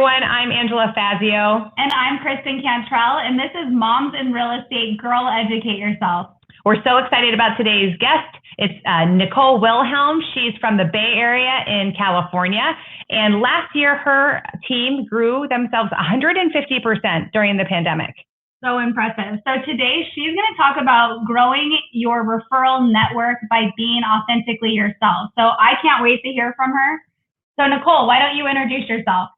everyone. I'm Angela Fazio. And I'm Kristen Cantrell, and this is Moms in Real Estate, Girl Educate Yourself. We're so excited about today's guest. It's Nicole Wilhelm. She's from the Bay Area in California. And last year, her team grew themselves 150% during the pandemic. So impressive. So today, she's going to talk about growing your referral network by being authentically yourself. So I can't wait to hear from her. So Nicole, why don't you introduce yourself?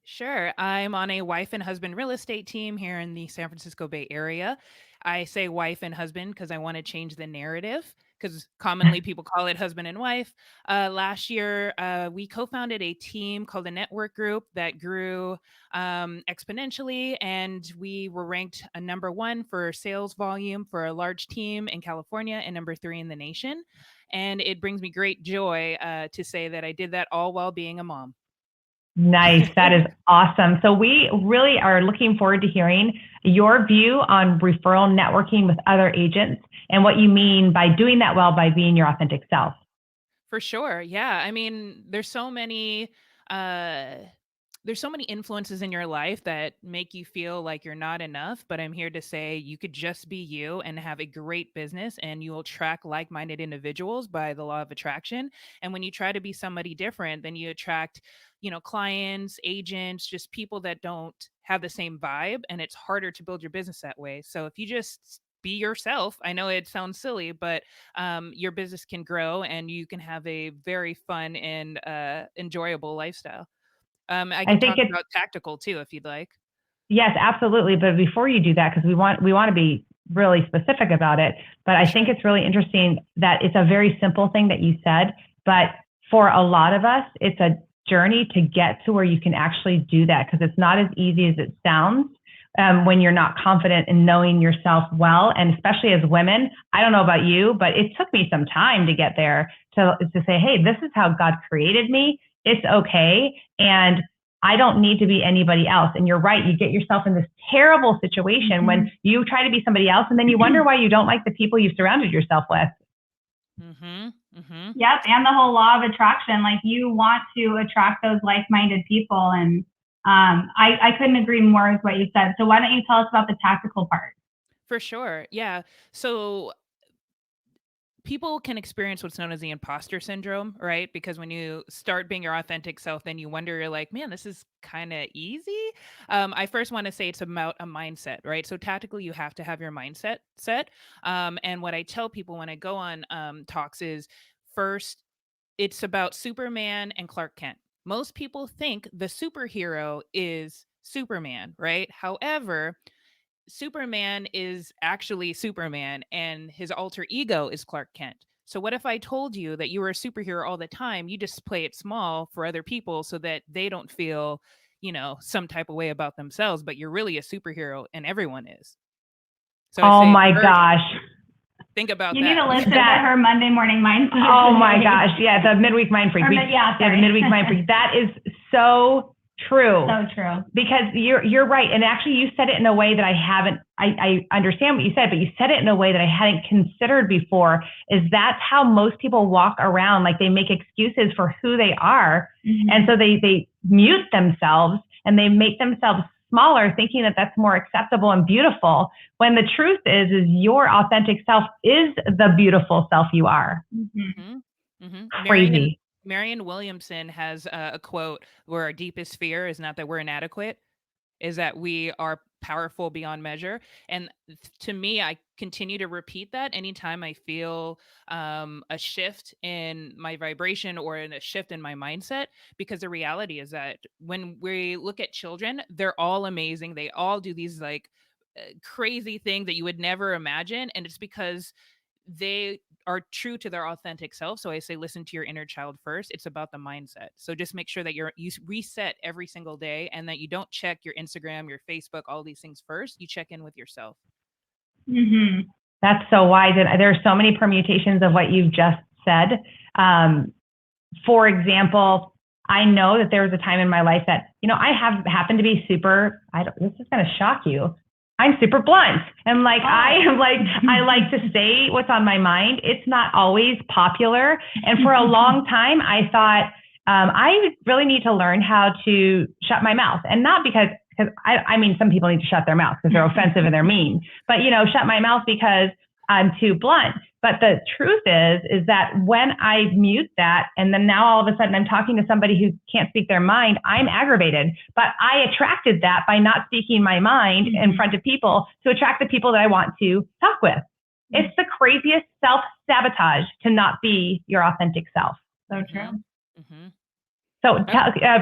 Sure. I'm on a wife and husband real estate team here in the San Francisco Bay Area. I say wife and husband because I want to change the narrative, because commonly people call it husband and wife. Last year, we co-founded a team called a network group that grew exponentially, and we were ranked a number 1 for sales volume for a large team in California and number 3 in the nation. And it brings me great joy to say that I did that all while being a mom. Nice. That is awesome. So we really are looking forward to hearing your view on referral networking with other agents and what you mean by doing that well by being your authentic self. For sure. Yeah. I mean, there's so many influences in your life that make you feel like you're not enough, but I'm here to say you could just be you and have a great business, and you will attract like-minded individuals by the law of attraction. And when you try to be somebody different, then you attract, clients, agents, just people that don't have the same vibe, and it's harder to build your business that way. So if you just be yourself, I know it sounds silly, but your business can grow and you can have a very fun and enjoyable lifestyle. I can talk about tactical too, if you'd like. Yes, absolutely. But before you do that, because we want to be really specific about it, but I think it's really interesting that it's a very simple thing that you said, but for a lot of us, it's a journey to get to where you can actually do that, because it's not as easy as it sounds when you're not confident in knowing yourself well. And especially as women, I don't know about you, but it took me some time to get there to say, hey, this is how God created me. It's okay. And I don't need to be anybody else. And you're right. You get yourself in this terrible situation when you try to be somebody else, and then you wonder why you don't like the people you've surrounded yourself with. Yep. And the whole law of attraction, like you want to attract those like-minded people. And I couldn't agree more with what you said. So why don't you tell us about the tactical part? For sure. Yeah. So people can experience what's known as the imposter syndrome, right? Because when you start being your authentic self, then you wonder, you're like, man, this is kind of easy. I first want to say it's about a mindset, right? So tactically, you have to have your mindset set. And what I tell people when I go on talks is, first, it's about Superman and Clark Kent. Most people think the superhero is Superman, right? However, Superman is actually Superman, and his alter ego is Clark Kent. So what if I told you that you were a superhero all the time? You just play it small for other people so that they don't feel, some type of way about themselves, but you're really a superhero and everyone is. So oh my gosh. Think about that. You need to listen to her Monday morning mindset. Oh my gosh. Yeah. The midweek mind freak. The midweek mind freak. That is so true. So true. Because you're right. And actually you said it in a way that I understand what you said, but you said it in a way that I hadn't considered before, is that's how most people walk around. Like they make excuses for who they are. And so they mute themselves and they make themselves smaller, thinking that that's more acceptable and beautiful, when the truth is your authentic self is the beautiful self you are. Crazy. Marianne Williamson has a quote where our deepest fear is not that we're inadequate, is that we are powerful beyond measure. And to me, I continue to repeat that anytime I feel a shift in my vibration or in a shift in my mindset, because the reality is that when we look at children, they're all amazing. They all do these like crazy things that you would never imagine. And it's because they are true to their authentic self. So I say, listen to your inner child first. It's about the mindset. So just make sure that you reset every single day, and that you don't check your Instagram, your Facebook, all these things first. You check in with yourself. That's so wise. And there are so many permutations of what you've just said. For example, I know that there was a time in my life that, I have happened to be super, this is going to shock you. I'm super blunt. And like, I like to say what's on my mind. It's not always popular. And for a long time, I thought I really need to learn how to shut my mouth, and not because I mean, some people need to shut their mouth because they're offensive and they're mean, but shut my mouth because I'm too blunt. But the truth is that when I mute that, and then now all of a sudden I'm talking to somebody who can't speak their mind, I'm aggravated. But I attracted that by not speaking my mind in front of people to attract the people that I want to talk with. It's the craziest self-sabotage to not be your authentic self. So true. Mm-hmm. So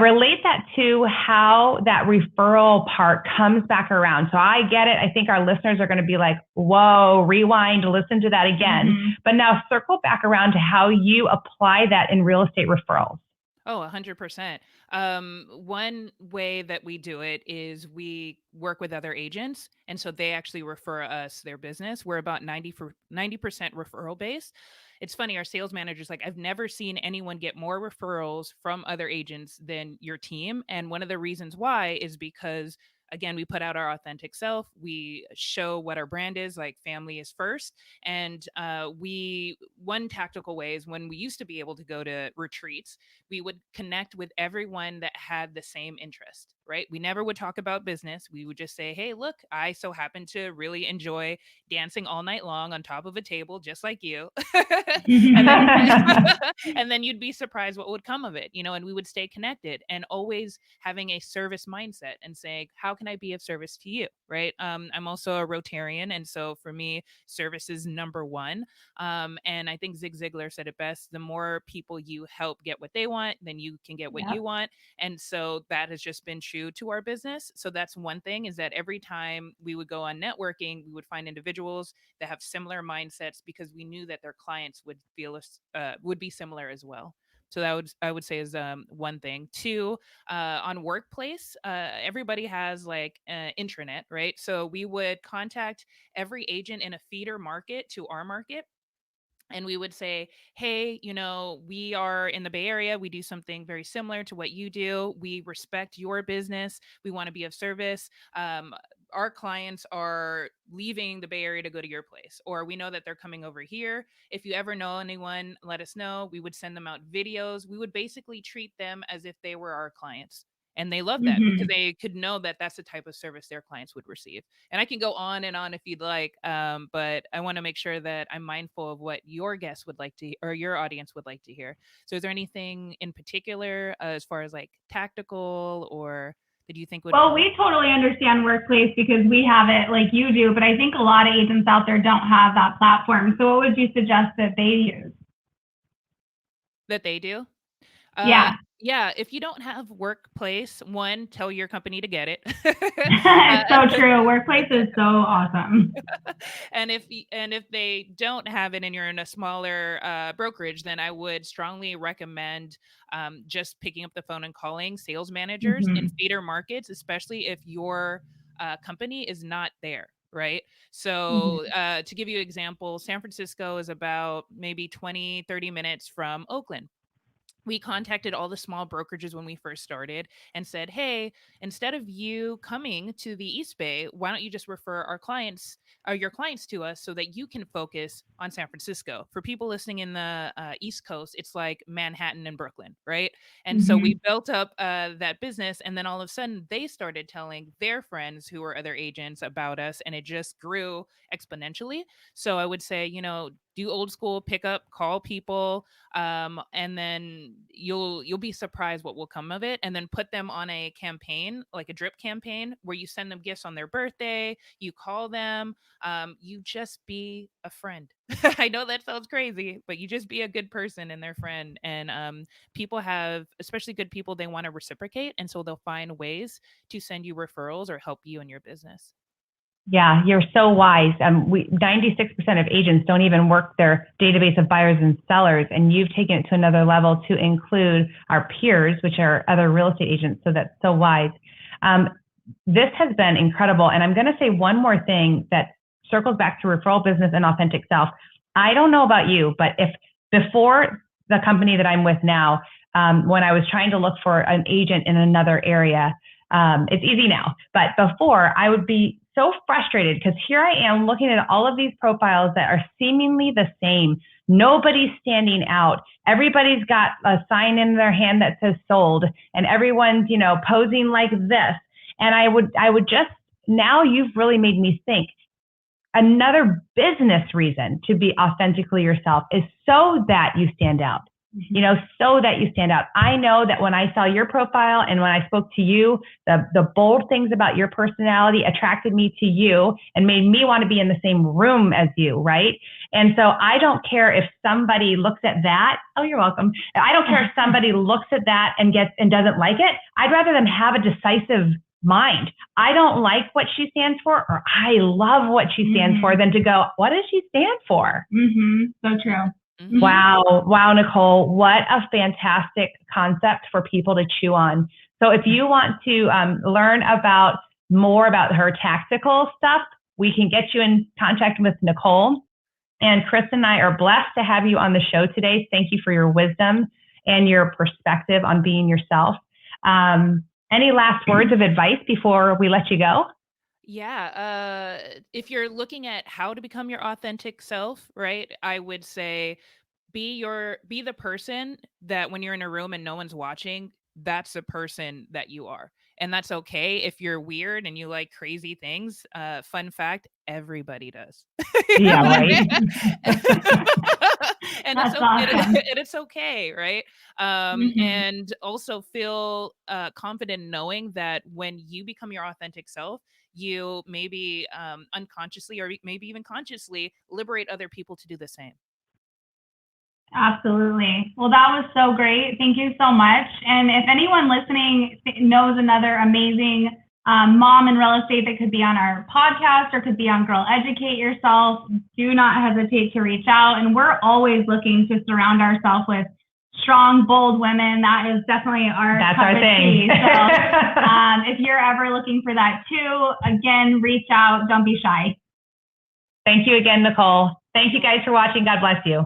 relate that to how that referral part comes back around. So I get it. I think our listeners are going to be like, whoa, rewind, listen to that again. Mm-hmm. But now circle back around to how you apply that in real estate referrals. Oh, 100%. One way that we do it is we work with other agents. And so they actually refer us their business. We're about 90% referral based. It's funny, our sales manager's like, I've never seen anyone get more referrals from other agents than your team. And one of the reasons why is because, again, we put out our authentic self. We show what our brand is, like family is first. And one tactical way is when we used to be able to go to retreats, we would connect with everyone that had the same interest, right? We never would talk about business. We would just say, hey, look, I so happen to really enjoy dancing all night long on top of a table, just like you. And then you'd be surprised what would come of it, and we would stay connected and always having a service mindset and saying, how can I be of service to you? Right. I'm also a Rotarian. And so for me, service is number one. And I think Zig Ziglar said it best: the more people you help get what they want, then you can get what you want. And so that has just been true to our business. So that's one thing, is that every time we would go on networking, we would find individuals that have similar mindsets, because we knew that their clients would be similar as well. So I would say is one thing. Two, on workplace, everybody has like intranet, right? So we would contact every agent in a feeder market to our market. And we would say, hey, we are in the Bay Area. We do something very similar to what you do. We respect your business. We want to be of service. Our clients are leaving the Bay Area to go to your place, or we know that they're coming over here. If you ever know anyone, let us know. We would send them out videos. We would basically treat them as if they were our clients. And they loved that because they could know that that's the type of service their clients would receive. And I can go on and on if you'd like, but I want to make sure that I'm mindful of what your guests would like to, or your audience would like to hear. So is there anything in particular as far as like tactical, or that you think would Well, help? we totally understand workplace because we have it like you do, but I think a lot of agents out there don't have that platform. So what would you suggest that they use? That they do? Yeah, if you don't have workplace, one, tell your company to get it. It's so true. Workplace is so awesome. And if they don't have it and you're in a smaller brokerage, then I would strongly recommend just picking up the phone and calling sales managers in feeder markets, especially if your company is not there. Right. So to give you an example, San Francisco is about maybe 20, 30 minutes from Oakland. We contacted all the small brokerages when we first started and said, hey, instead of you coming to the East Bay, why don't you just refer your clients to us so that you can focus on San Francisco? For people listening in the East Coast, it's like Manhattan and Brooklyn, right? And so we built up that business, and then all of a sudden they started telling their friends who were other agents about us, and it just grew exponentially. So I would say, do old school, pick up, call people, and then you'll be surprised what will come of it. And then put them on a campaign, like a drip campaign, where you send them gifts on their birthday, you call them, you just be a friend. I know that sounds crazy, but you just be a good person and their friend. And people have, especially good people, they want to reciprocate, and so they'll find ways to send you referrals or help you in your business. Yeah, you're so wise. 96% of agents don't even work their database of buyers and sellers, and you've taken it to another level to include our peers, which are other real estate agents. So that's so wise. This has been incredible. And I'm going to say one more thing that circles back to referral business and authentic self. I don't know about you, but if before the company that I'm with now, when I was trying to look for an agent in another area, it's easy now, but before I would be so frustrated because here I am looking at all of these profiles that are seemingly the same. Nobody's standing out. Everybody's got a sign in their hand that says sold, and everyone's, posing like this. And I would just, now you've really made me think. Another business reason to be authentically yourself is so that you stand out. So that you stand out. I know that when I saw your profile and when I spoke to you, the bold things about your personality attracted me to you and made me want to be in the same room as you, right? And so I don't care if somebody looks at that. Oh, you're welcome. I don't care if somebody looks at that and doesn't like it. I'd rather them have a decisive mind. I don't like what she stands for, or I love what she stands for, than to go, what does she stand for? So true. Wow, Nicole, what a fantastic concept for people to chew on. So if you want to learn more about her tactical stuff, we can get you in contact with Nicole. And Kristen and I are blessed to have you on the show today. Thank you for your wisdom and your perspective on being yourself. Any last words of advice before we let you go? Yeah. If you're looking at how to become your authentic self, right, I would say be the person that when you're in a room and no one's watching, that's the person that you are. And that's okay if you're weird and you like crazy things. Fun fact, everybody does. Yeah, right. And That's awesome. it's okay, right? And also feel confident knowing that when you become your authentic self, you maybe unconsciously or maybe even consciously liberate other people to do the same. Absolutely. Well, that was so great. Thank you so much. And if anyone listening knows another amazing mom in real estate that could be on our podcast or could be on Girl Educate Yourself, do not hesitate to reach out. And we're always looking to surround ourselves with strong, bold women. That is definitely That's our thing. So if you're ever looking for that too, again, reach out. Don't be shy. Thank you again, Nicole. Thank you guys for watching. God bless you.